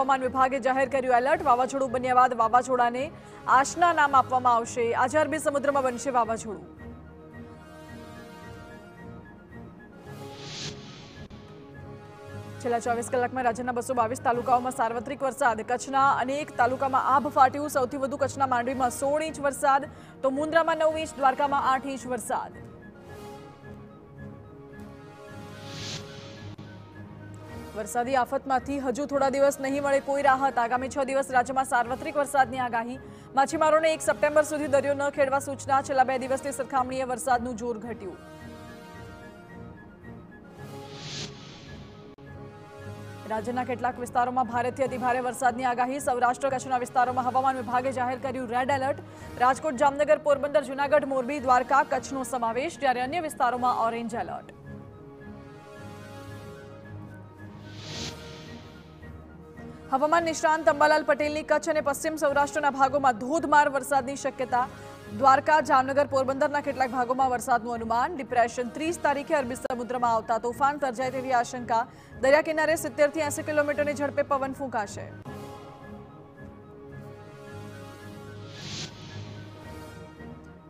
હવામાન વિભાગે જાહેર કર્યું એલર્ટ। વાવાઝોડું બન્યા બાદ વાવાઝોડાને આશના નામ આપવામાં આવશે। આજે અરબી સમુદ્રમાં બનશે વાવાઝોડું। છેલ્લા 24 કલાકમાં રાજ્યના 222 તાલુકાઓમાં સાર્વત્રિક વરસાદ। કચ્છના અનેક તાલુકામાં આભ ફાટ્યું। સૌથી વધુ કચ્છના માંડવીમાં 16 ઇંચ વરસાદ, તો મુન્દ્રામાં 9 ઇંચ, દ્વારકામાં 8 ઇંચ વરસાદ। વરસાદી આફતમાંથી હજુ થોડા દિવસ નહીં મળે કોઈ રાહત। આગામી 6 દિવસ રાજ્યમાં સાર્વત્રિક વરસાદની આગાહી। માછીમારોને 1 સપ્ટેમ્બર સુધી દરિયો ન ખેડવા સૂચના। છેલ્લા 2 દિવસની સરખામણીએ વરસાદનું જોર ઘટ્યું। રાજ્યના કેટલાક વિસ્તારોમાં ભારેથી અતિભારે વરસાદની આગાહી। સૌરાષ્ટ્ર કચ્છના વિસ્તારોમાં હવામાન વિભાગે જાહેર કર્યું રેડ એલર્ટ। રાજકોટ, જામનગર, પોરબંદર, જૂનાગઢ, મોરબી, દ્વારકા, કચ્છનો સમાવેશ, જ્યારે અન્ય વિસ્તારોમાં ઓરેન્જ એલર્ટ। હવામાન નિષ્ણાંત અંબાલાલ પટેલની કચ્છ અને પશ્ચિમ સૌરાષ્ટ્રના ભાગોમાં ધોધમાર વરસાદની શક્યતા। દ્વારકા, જામનગર, પોરબંદરના કેટલાક ભાગોમાં વરસાદનું અનુમાન। ડિપ્રેશન 30 તારીખે અરબી સમુદ્રમાં આવતા તોફાન સર્જાય તેવી આશંકા। દરિયા કિનારે 70 થી 80 કિલોમીટરની ઝડપે પવન ફૂંકાશે।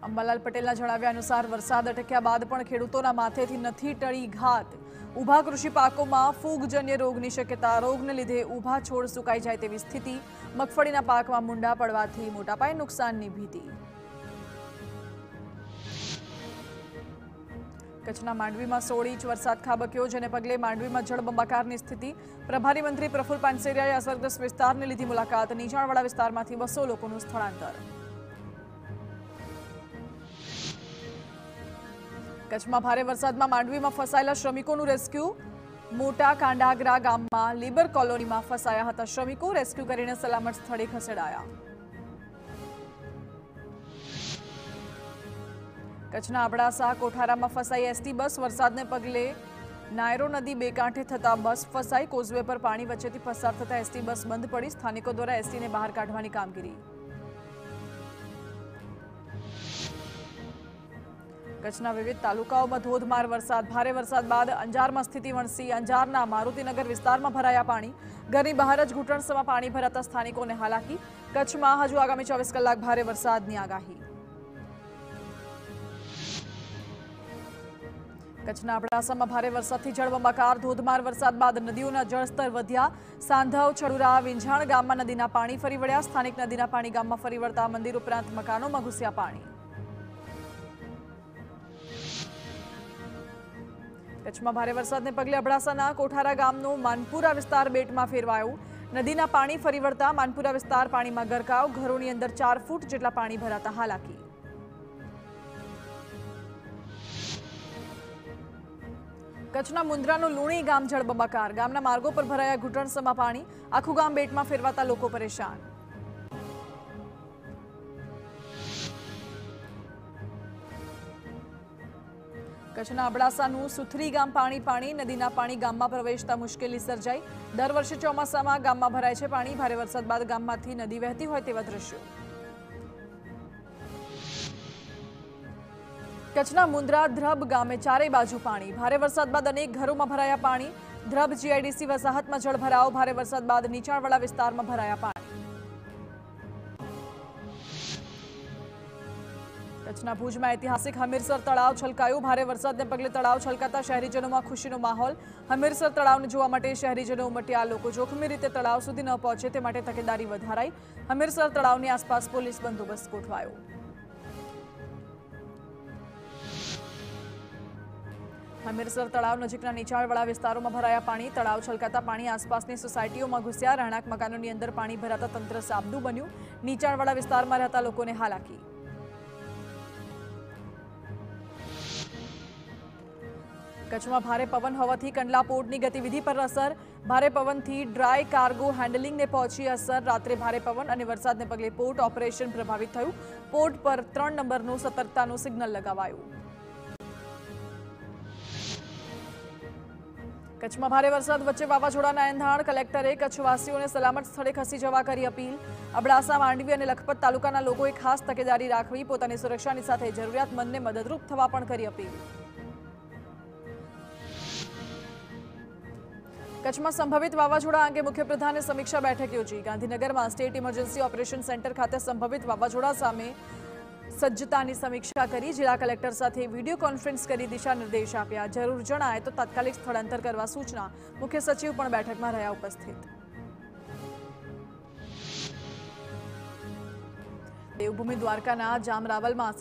અંબાલાલ પટેલના જણાવ્યા અનુસાર વરસાદ અટક્યા બાદ પણ ખેડૂતોના માથેથી નથી ટળી ઘાત। ઊભા કૃષિ પાકોમાં ફૂગજન્ય રોગની શક્યતા। રોગને લીધે ઊભા છોડ સુકાઈ જાય તેવી સ્થિતિ। મગફળીના પાકમાં મૂંડા પડવાથી મોટા પાયે નુકસાનની ભીતિ। કચ્છના માંડવીમાં 16 ઇંચ વરસાદ ખાબક્યો, જેને પગલે માંડવીમાં જળબંબાકારની સ્થિતિ। પ્રભારી મંત્રી પ્રફુલ પાનસેરિયાએ અસરગ્રસ્ત વિસ્તારની લીધી મુલાકાત। નીચાણવાળા વિસ્તારમાંથી 200 લોકોનું સ્થળાંતર। કચ્છમાં ભારે વરસાદમાં માંડવીમાં ફસાયેલા શ્રમિકોનું રેસ્ક્યુ। મોટા કાંડાગરા ગામમાં લીબર કોલોનીમાં ફસાયા હતા શ્રમિકો। રેસ્ક્યુ કરીને સલામત સ્થળે ખસેડાયા। કચ્છના અબડાસા કોઠારામાં ફસાઈ એસટી બસ। વરસાદને પગલે નાયરો નદી બે કાંઠે થતા બસ ફસાઈ। કોઝવે પર પાણી વચ્ચેથી પસાર થતા એસટી બસ બંધ પડી। સ્થાનિકો દ્વારા એસટીને બહાર કાઢવાની કામગીરી। કચ્છના વિવિધ તાલુકાઓમાં ધોધમાર વરસાદ। ભારે વરસાદ બાદ અંજારમાં સ્થિતિ વણસી। અંજારના મારુતિનગર વિસ્તારમાં ભરાયા પાણી। ઘરની બહાર જ ઘૂંટણસમાં પાણી ભરાતા સ્થાનિકોને હાલાકી। કચ્છમાં હજુ આગામી 24 કલાક ભારે વરસાદની આગાહી। કચ્છના અબડાસામાં ભારે વરસાદથી જળબંબાકાર। ધોધમાર વરસાદ બાદ નદીઓના જળસ્તર વધ્યા। સાંધવ, છડુરા, વિંઝાણ ગામમાં નદીના પાણી ફરી વળ્યા। સ્થાનિક નદીના પાણી ગામમાં ફરી વળતા મંદિર ઉપરાંત મકાનોમાં ઘૂસ્યા પાણી। કચ્છમાં ભારે વરસાદને પગલે અબડાસાના કોઠારા ગામનો માનપુરા વિસ્તાર બેટમાં ફેરવાયો। નદીના પાણી ફરી વળતા માનપુરા વિસ્તાર પાણીમાં ગરકાવ। ઘરોની અંદર 4 ફૂટ જેટલા પાણી ભરાતા હાલાકી। કચ્છના મુન્દ્રાનું લુણી ગામ જળબંબાકાર। ગામના માર્ગો પર ભરાયા ઘૂંટણસમાં પાણી। આખું ગામ બેટમાં ફેરવાતા લોકો પરેશાન। કચ્છના અબડાસાનું સુથરી ગામ પાણી। નદીના પાણી ગામમાં પ્રવેશતા મુશ્કેલી સર્જાઈ। દર વર્ષે ચોમાસામાં ગામમાં ભરાય છે પાણી। ભારે વરસાદ બાદ ગામમાંથી નદી વહેતી હોય તેવા દ્રશ્યો। કચ્છના મુન્દ્રા ધ્રબ ગામે ચારે બાજુ પાણી। ભારે વરસાદ બાદ અનેક ઘરોમાં ભરાયા પાણી। ધ્રબ જીઆઈડીસી વસાહતમાં જળભરાવ। ભારે વરસાદ બાદ નીચાણવાળા વિસ્તારમાં ભરાયા પાણી। કચ્છના ભુજમાં ઐતિહાસિક હમીરસર તળાવ છલકાયું। ભારે વરસાદને પગલે તળાવ છલકાતા શહેરીજનોમાં ખુશીનો માહોલ। હમીરસર તળાવને જોવા માટે શહેરીજનો ઉમટ્યા। લોકો જોખમી રીતે તળાવ સુધી ન પહોંચે તે માટે તકેદારી વધારાઈ। હમીરસર તળાવની આસપાસ પોલીસ બંદોબસ્ત ગોઠવાયો। હમીરસર તળાવ નજીકના નીચાણવાળા વિસ્તારોમાં ભરાયા પાણી। તળાવ છલકાતા પાણી આસપાસની સોસાયટીઓમાં ઘૂસ્યા। રહેણાંક મકાનોની અંદર પાણી ભરાતા તંત્ર સાબદું બન્યું। નીચાણવાળા વિસ્તારમાં રહેતા લોકોને હાલાકી। કચ્છમાં ભારે પવન હોવાથી કંડલા પોર્ટની ગતિવિધિ પર અસર। ભારે પવનથી ડ્રાય કાર્ગો હેન્ડલિંગને પહોંચી અસર। રાત્રે ભારે પવન અને વરસાદને પગલે પોર્ટ ઓપરેશન પ્રભાવિત થયું। પોર્ટ પર 3 નંબરનું સતર્કતાનું સિગ્નલ લગાવાયું। કચ્છમાં ભારે વરસાદ વચ્ચે વાવાઝોડાના એંધાણ। કલેક્ટરે કચ્છવાસીઓને સલામત સ્થળે ખસી જવા કરી અપીલ। અબડાસા, માંડવી અને લખપત તાલુકાના લોકોએ ખાસ તકેદારી રાખવી। પોતાની સુરક્ષાની સાથે જરૂરિયાતમંદને મદદરૂપ થવા પણ કરી અપીલ। કચ્છમાં સંભવિત વાવાઝોડા અંગે મુખ્યપ્રધાને સમીક્ષા બેઠક યોજી. ગાંધીનગરમાં સ્ટેટ ઇમરજન્સી ઓપરેશન સેન્ટર ખાતે સંભવિત વાવાઝોડા સામે સજ્જતાની સમીક્ષા કરી. જિલ્લા કલેક્ટર સાથે વિડીયો કોન્ફરન્સ કરી દિશા નિર્દેશ આપ્યા. જરૂર જણાય તો તાત્કાલિક સ્થળાંતર કરવા સૂચના. મુખ્ય સચિવ પણ બેઠકમાં રહ્યા ઉપસ્થિત. દેવભૂમિ દ્વારકાના જામરાવલમાં